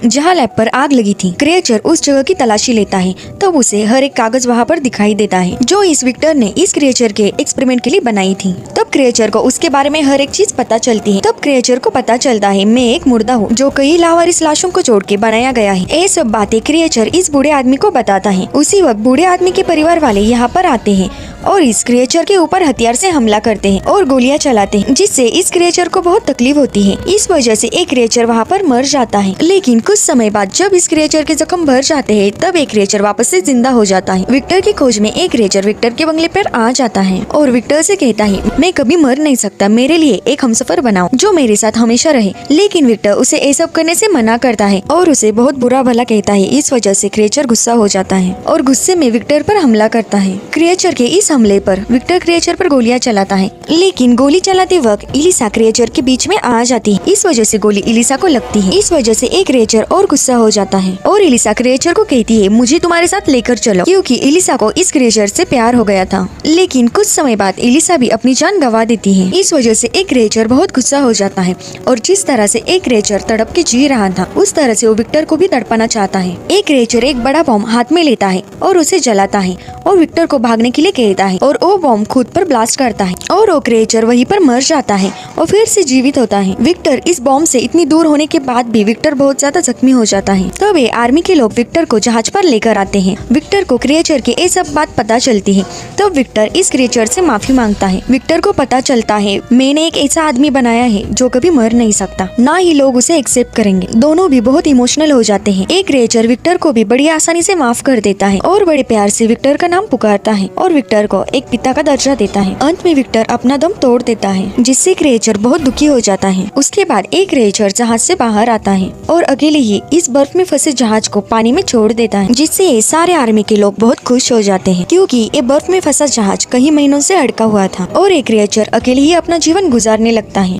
जहाँ लैब पर आग लगी थी। क्रिएचर उस जगह की तलाशी लेता है, तब उसे हर एक कागज वहाँ पर दिखाई देता है जो इस विक्टर ने इस क्रिएचर के एक्सपेरिमेंट के लिए बनाई थी। तब क्रिएचर को उसके बारे में हर एक चीज पता चलती है। तब क्रिएचर को पता चलता है मैं एक मुर्दा हूँ जो कई लावारिस लाशों को जोड़ के बनाया गया है। ये सब बातें क्रिएचर इस बूढ़े आदमी को बताता है। उसी वक्त बूढ़े आदमी के परिवार वाले यहाँ पर आते हैं और इस क्रिएचर के ऊपर हथियार से हमला करते हैं और गोलियां चलाते हैं, जिससे इस क्रिएचर को बहुत तकलीफ होती है। इस वजह से एक क्रिएचर वहाँ पर मर जाता है। लेकिन कुछ समय बाद जब इस क्रिएचर के जख्म भर जाते हैं, तब एक क्रिएचर वापस से जिंदा हो जाता है। विक्टर की खोज में एक क्रिएचर विक्टर के बंगले पर आ जाता है और विक्टर से कहता है मैं कभी मर नहीं सकता, मेरे लिए एक हमसफर बनाओ जो मेरे साथ हमेशा रहे। लेकिन विक्टर उसे ये सब करने से मना करता है और उसे बहुत बुरा भला कहता है। इस वजह से क्रिएचर गुस्सा हो जाता है और गुस्से में विक्टर पर हमला करता है। क्रिएचर के इस हमले पर विक्टर क्रिएचर पर गोलियां चलाता है, लेकिन गोली चलाते वक्त इलिसा क्रिएचर के बीच में आ जाती है। इस वजह से गोली इलिसा को लगती है। इस वजह से एक क्रिएचर और गुस्सा हो जाता है और इलिसा क्रिएचर को कहती है मुझे तुम्हारे साथ लेकर चलो, क्योंकि इलिसा को इस क्रिएचर से प्यार हो गया था। लेकिन कुछ समय बाद इलिसा भी अपनी जान गंवा देती है। इस वजह से एक क्रिएचर बहुत गुस्सा हो जाता है और जिस तरह से एक क्रिएचर तड़प के जी रहा था, उस तरह से वो विक्टर को भी तड़पाना चाहता है। एक क्रिएचर एक बड़ा बॉम्ब हाथ में लेता है और उसे जलाता है और विक्टर को भागने के लिए कहता है और वो बॉम्ब खुद पर ब्लास्ट करता है और वो क्रिएचर वहीं पर मर जाता है और फिर से जीवित होता है। विक्टर इस बॉम्ब से इतनी दूर होने के बाद भी विक्टर बहुत ज्यादा जख्मी हो जाता है। तब ये आर्मी के लोग विक्टर को जहाज पर लेकर आते हैं। विक्टर को क्रिएचर के ये सब बात पता चलती है। तब विक्टर इस क्रिएचर से माफी मांगता है। विक्टर को पता चलता है मैंने एक ऐसा आदमी बनाया है जो कभी मर नहीं सकता, ना ही लोग उसे एक्सेप्ट करेंगे। दोनों भी बहुत इमोशनल हो जाते हैं। एक क्रिएचर विक्टर को भी बड़ी आसानी से माफ कर देता है और बड़े प्यार से विक्टर का नाम पुकारता है और विक्टर को एक पिता का दर्जा देता है। अंत में विक्टर अपना दम तोड़ देता है, जिससे क्रिएचर बहुत दुखी हो जाता है। उसके बाद एक क्रिएचर जहाज से बाहर आता है और अकेले ही इस बर्फ में फंसे जहाज को पानी में छोड़ देता है, जिससे ये सारे आर्मी के लोग बहुत खुश हो जाते हैं, क्योंकि ये बर्फ में फंसा जहाज कई महीनों से अटका हुआ था और एक क्रिएचर अकेले ही अपना जीवन गुजारने लगता है।